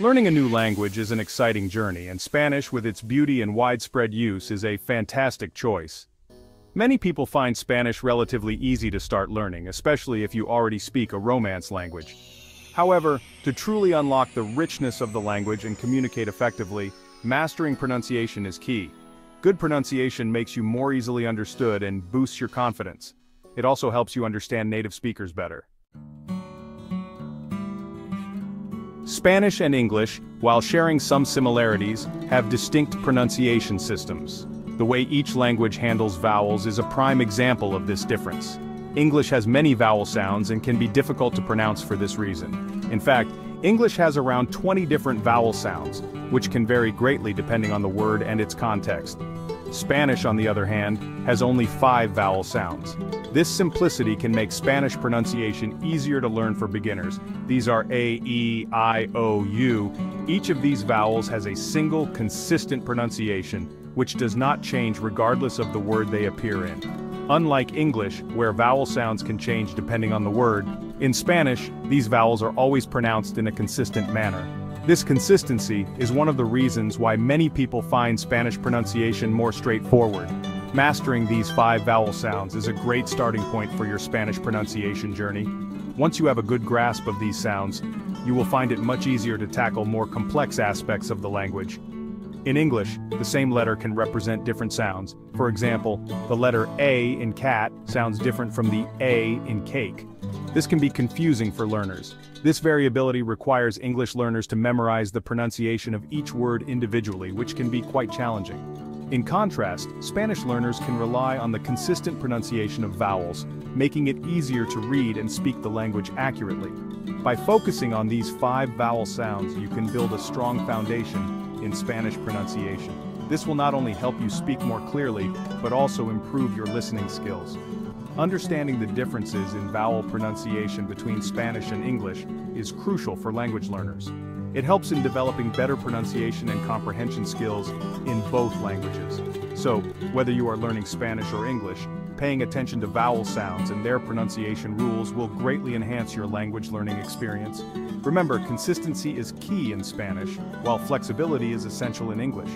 Learning a new language is an exciting journey, and Spanish, with its beauty and widespread use, is a fantastic choice. Many people find Spanish relatively easy to start learning, especially if you already speak a Romance language. However, to truly unlock the richness of the language and communicate effectively, mastering pronunciation is key. Good pronunciation makes you more easily understood and boosts your confidence. It also helps you understand native speakers better. Spanish and English, while sharing some similarities, have distinct pronunciation systems. The way each language handles vowels is a prime example of this difference. English has many vowel sounds and can be difficult to pronounce for this reason. In fact, English has around 20 different vowel sounds, which can vary greatly depending on the word and its context. Spanish, on the other hand, has only 5 vowel sounds. This simplicity can make Spanish pronunciation easier to learn for beginners. These are A, E, I, O, U. Each of these vowels has a single, consistent pronunciation, which does not change regardless of the word they appear in. Unlike English, where vowel sounds can change depending on the word, in Spanish, these vowels are always pronounced in a consistent manner. This consistency is one of the reasons why many people find Spanish pronunciation more straightforward. Mastering these 5 vowel sounds is a great starting point for your Spanish pronunciation journey. Once you have a good grasp of these sounds, you will find it much easier to tackle more complex aspects of the language. In English, the same letter can represent different sounds. For example, the letter A in cat sounds different from the A in cake. This can be confusing for learners. This variability requires English learners to memorize the pronunciation of each word individually, which can be quite challenging. In contrast, Spanish learners can rely on the consistent pronunciation of vowels, making it easier to read and speak the language accurately. By focusing on these 5 vowel sounds, you can build a strong foundation in Spanish pronunciation. This will not only help you speak more clearly, but also improve your listening skills. Understanding the differences in vowel pronunciation between Spanish and English is crucial for language learners. It helps in developing better pronunciation and comprehension skills in both languages. So, whether you are learning Spanish or English, paying attention to vowel sounds and their pronunciation rules will greatly enhance your language learning experience. Remember, consistency is key in Spanish, while flexibility is essential in English.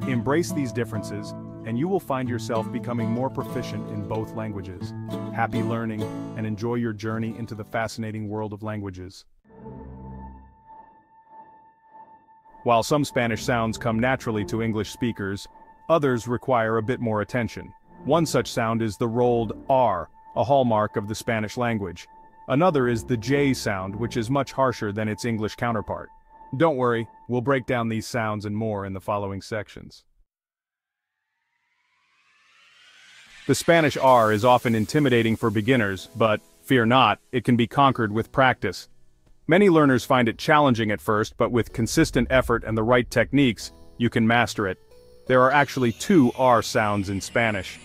Embrace these differences, and you will find yourself becoming more proficient in both languages. Happy learning, and enjoy your journey into the fascinating world of languages. While some Spanish sounds come naturally to English speakers, others require a bit more attention. One such sound is the rolled R, a hallmark of the Spanish language. Another is the J sound, which is much harsher than its English counterpart. Don't worry, we'll break down these sounds and more in the following sections. The Spanish R is often intimidating for beginners, but, fear not, it can be conquered with practice. Many learners find it challenging at first, but with consistent effort and the right techniques, you can master it. There are actually 2 R sounds in Spanish.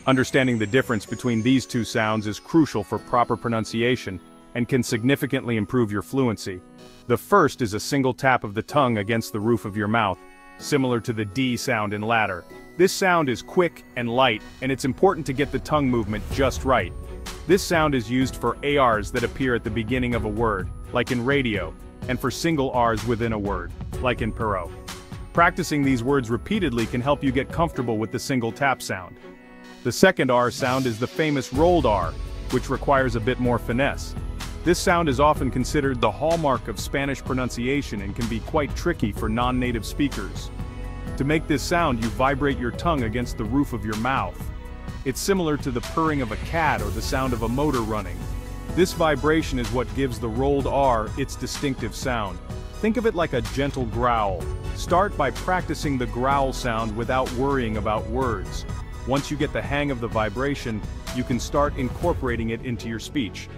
Understanding the difference between these 2 sounds is crucial for proper pronunciation and can significantly improve your fluency. The first is a single tap of the tongue against the roof of your mouth, similar to the D sound in ladder. This sound is quick and light, and it's important to get the tongue movement just right. This sound is used for ARs that appear at the beginning of a word, like in radio, and for single Rs within a word, like in pero. Practicing these words repeatedly can help you get comfortable with the single tap sound. The second R sound is the famous rolled R, which requires a bit more finesse. This sound is often considered the hallmark of Spanish pronunciation and can be quite tricky for non-native speakers. To make this sound, you vibrate your tongue against the roof of your mouth. It's similar to the purring of a cat or the sound of a motor running. This vibration is what gives the rolled R its distinctive sound. Think of it like a gentle growl. Start by practicing the growl sound without worrying about words. Once you get the hang of the vibration, you can start incorporating it into your speech.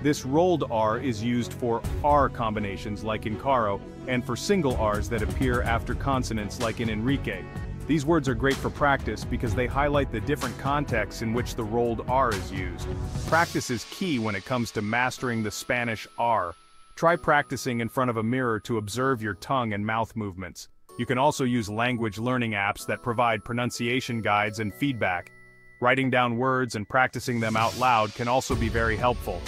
This rolled R is used for R combinations like in caro, and for single Rs that appear after consonants like in Enrique. These words are great for practice because they highlight the different contexts in which the rolled R is used. Practice is key when it comes to mastering the Spanish R. Try practicing in front of a mirror to observe your tongue and mouth movements. You can also use language learning apps that provide pronunciation guides and feedback. Writing down words and practicing them out loud can also be very helpful.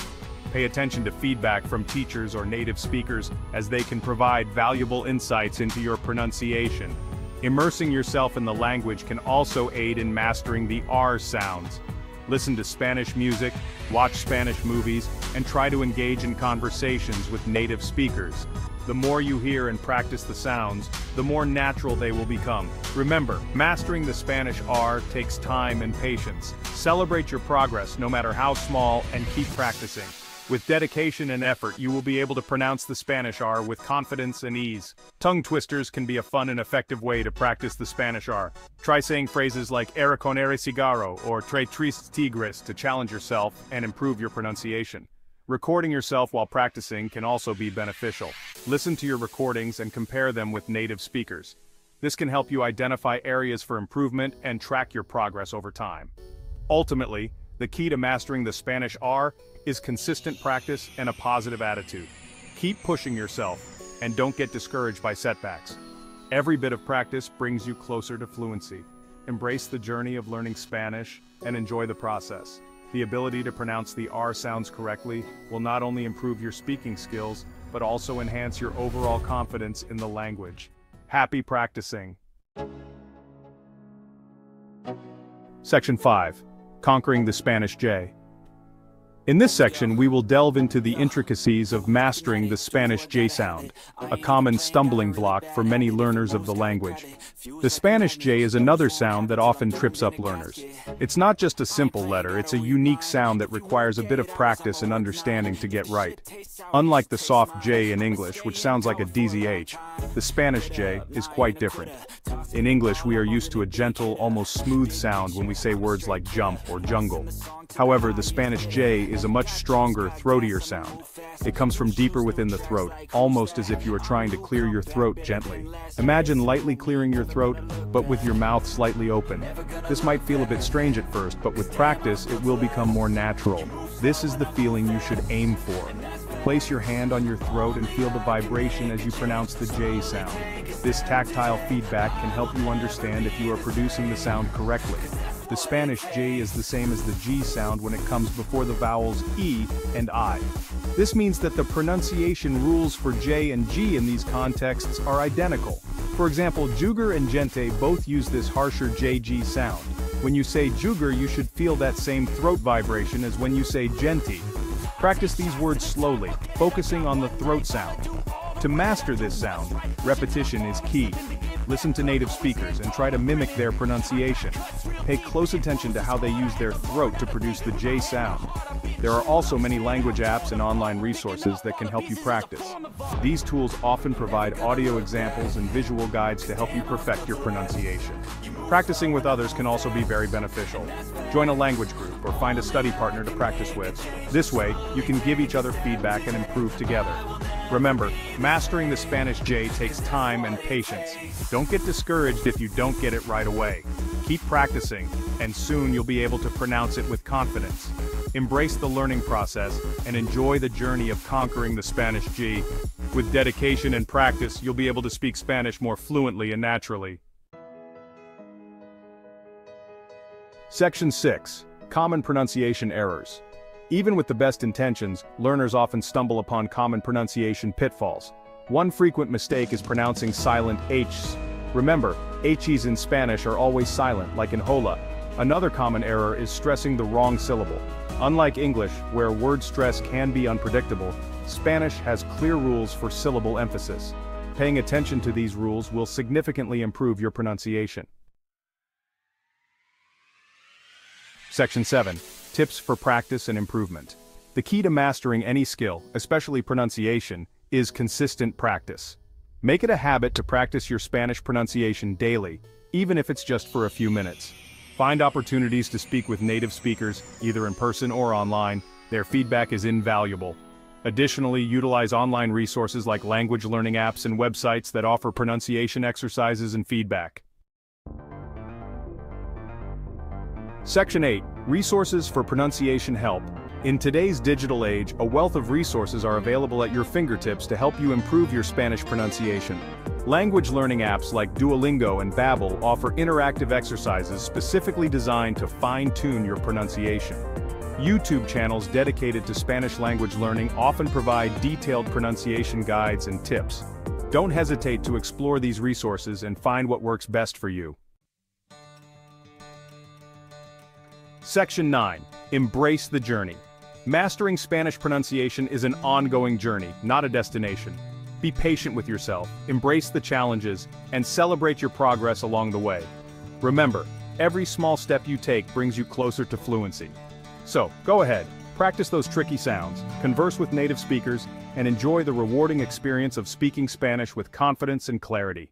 Pay attention to feedback from teachers or native speakers, as they can provide valuable insights into your pronunciation. Immersing yourself in the language can also aid in mastering the R sounds. Listen to Spanish music, watch Spanish movies, and try to engage in conversations with native speakers. The more you hear and practice the sounds, the more natural they will become. Remember, mastering the Spanish R takes time and patience. Celebrate your progress, no matter how small, and keep practicing. With dedication and effort, you will be able to pronounce the Spanish R with confidence and ease. Tongue twisters can be a fun and effective way to practice the Spanish R. Try saying phrases like "era con era cigarro" or "tres tristes tigres" to challenge yourself and improve your pronunciation. Recording yourself while practicing can also be beneficial. Listen to your recordings and compare them with native speakers. This can help you identify areas for improvement and track your progress over time. Ultimately, the key to mastering the Spanish R is consistent practice and a positive attitude. Keep pushing yourself, and don't get discouraged by setbacks. Every bit of practice brings you closer to fluency. Embrace the journey of learning Spanish and enjoy the process. The ability to pronounce the R sounds correctly will not only improve your speaking skills, but also enhance your overall confidence in the language. Happy practicing! Section 5. Conquering the Spanish J. In this section, we will delve into the intricacies of mastering the Spanish J sound, a common stumbling block for many learners of the language. The Spanish J is another sound that often trips up learners. It's not just a simple letter, it's a unique sound that requires a bit of practice and understanding to get right. Unlike the soft J in English, which sounds like a DZH, the Spanish J is quite different. In English, we are used to a gentle, almost smooth sound when we say words like jump or jungle. However, the Spanish J is a much stronger, throatier sound. It comes from deeper within the throat, almost as if you are trying to clear your throat gently. Imagine lightly clearing your throat, but with your mouth slightly open. This might feel a bit strange at first, but with practice, it will become more natural. This is the feeling you should aim for. Place your hand on your throat and feel the vibration as you pronounce the J sound. This tactile feedback can help you understand if you are producing the sound correctly. The Spanish J is the same as the G sound when it comes before the vowels E and I. This means that the pronunciation rules for J and G in these contexts are identical. For example, jugar and gente both use this harsher JG sound. When you say jugar, you should feel that same throat vibration as when you say genti. Practice these words slowly, focusing on the throat sound. To master this sound, repetition is key. Listen to native speakers and try to mimic their pronunciation. Pay close attention to how they use their throat to produce the J sound. There are also many language apps and online resources that can help you practice. These tools often provide audio examples and visual guides to help you perfect your pronunciation. Practicing with others can also be very beneficial. Join a language group or find a study partner to practice with. This way, you can give each other feedback and improve together. Remember, mastering the Spanish J takes time and patience. Don't get discouraged if you don't get it right away. Keep practicing, and soon you'll be able to pronounce it with confidence. Embrace the learning process and enjoy the journey of conquering the Spanish G. With dedication and practice, you'll be able to speak Spanish more fluently and naturally. Section 6. Common pronunciation errors. Even with the best intentions, learners often stumble upon common pronunciation pitfalls. One frequent mistake is pronouncing silent H's. Remember, H's in Spanish are always silent, like in hola. Another common error is stressing the wrong syllable. Unlike English, where word stress can be unpredictable, Spanish has clear rules for syllable emphasis. Paying attention to these rules will significantly improve your pronunciation. Section 7. Tips for practice and improvement. The key to mastering any skill, especially pronunciation, is consistent practice. Make it a habit to practice your Spanish pronunciation daily, even if it's just for a few minutes. Find opportunities to speak with native speakers, either in person or online. Their feedback is invaluable. Additionally, utilize online resources like language learning apps and websites that offer pronunciation exercises and feedback. Section 8. Resources for pronunciation help. In today's digital age, a wealth of resources are available at your fingertips to help you improve your Spanish pronunciation. Language learning apps like Duolingo and Babbel offer interactive exercises specifically designed to fine-tune your pronunciation. YouTube channels dedicated to Spanish language learning often provide detailed pronunciation guides and tips. Don't hesitate to explore these resources and find what works best for you. Section 9. Embrace the journey. Mastering Spanish pronunciation is an ongoing journey, not a destination. Be patient with yourself, embrace the challenges, and celebrate your progress along the way. Remember, every small step you take brings you closer to fluency. So, go ahead, practice those tricky sounds, converse with native speakers, and enjoy the rewarding experience of speaking Spanish with confidence and clarity.